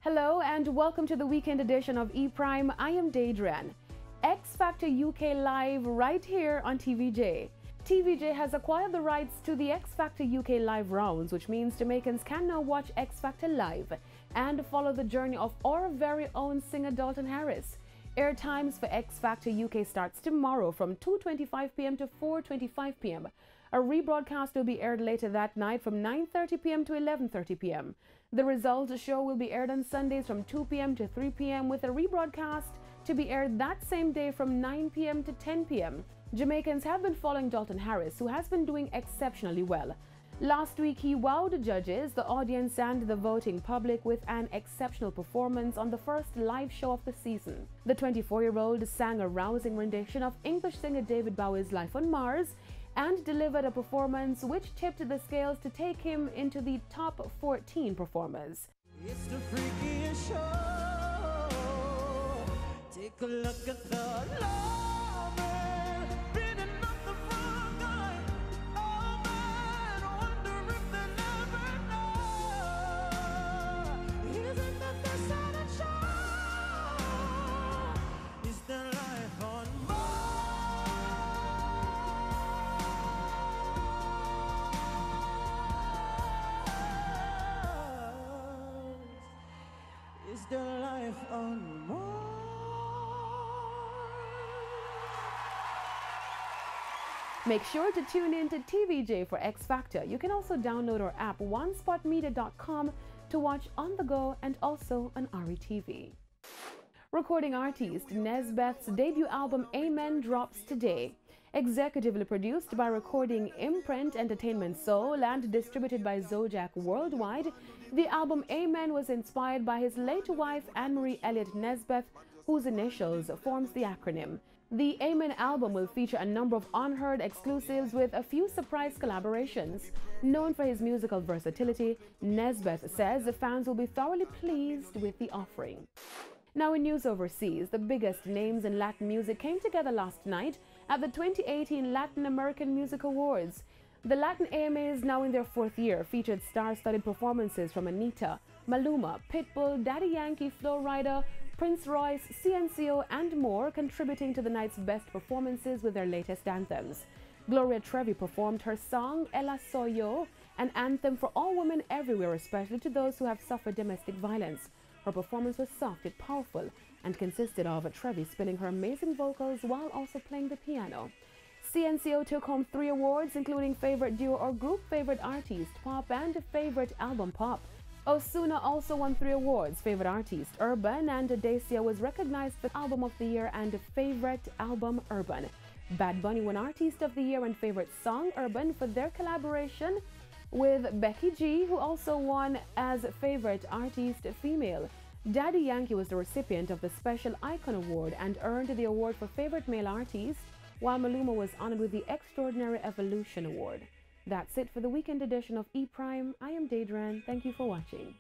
Hello and welcome to the weekend edition of ePrime. I am Daedran. X Factor UK live right here on TVJ. TVJ has acquired the rights to the X Factor UK live rounds, which means Jamaicans can now watch X Factor live and follow the journey of our very own singer Dalton Harris. Air times for X Factor UK starts tomorrow from 2:25 p.m. to 4:25 p.m. A rebroadcast will be aired later that night from 9:30 p.m. to 11:30 p.m. The results show will be aired on Sundays from 2 p.m. to 3 p.m. with a rebroadcast to be aired that same day from 9 p.m. to 10 p.m. Jamaicans have been following Dalton Harris, who has been doing exceptionally well. Last week, he wowed the judges, the audience and the voting public with an exceptional performance on the first live show of the season. The 24-year-old sang a rousing rendition of English singer David Bowie's Life on Mars and delivered a performance which tipped the scales to take him into the top 14 performers. It's the freakiest show. Take a look at the loving, beating up the front line. Oh man, I wonder if they never know. Isn't that the silent show? Is there life on Mars? Is there life on Mars? Make sure to tune in to TVJ for X Factor. You can also download our app onespotmedia.com to watch on the go and also on RETV. Recording artist Nesbitts' debut album Amen drops today. Executively produced by Recording Imprint Entertainment Soul and distributed by Zodiac Worldwide, the album Amen was inspired by his late wife Anne-Marie Elliott Nesbitt, whose initials forms the acronym. The Amen album will feature a number of unheard exclusives with a few surprise collaborations. Known for his musical versatility, Nesbitt says the fans will be thoroughly pleased with the offering. Now in news overseas, the biggest names in Latin music came together last night at the 2018 Latin American Music Awards. The Latin AMAs, now in their fourth year, featured star-studded performances from Anita, Maluma, Pitbull, Daddy Yankee, Flo Rida, Prince Royce, CNCO and more, contributing to the night's best performances with their latest anthems. Gloria Trevi performed her song Ella Soy Yo, an anthem for all women everywhere, especially to those who have suffered domestic violence. Her performance was soft yet powerful and consisted of Trevi spilling her amazing vocals while also playing the piano. CNCO took home 3 awards, including Favorite Duo or Group, Favorite Artist Pop and Favorite Album Pop. Osuna also won 3 awards, Favorite Artist Urban, and Dacia was recognized for Album of the Year and Favorite Album Urban. Bad Bunny won Artist of the Year and Favorite Song Urban for their collaboration with Becky G, who also won as Favorite Artist Female. Daddy Yankee was the recipient of the Special Icon Award and earned the award for Favorite Male Artist, while Maluma was honored with the Extraordinary Evolution Award. That's it for the weekend edition of ePrime. I am Daedran. Thank you for watching.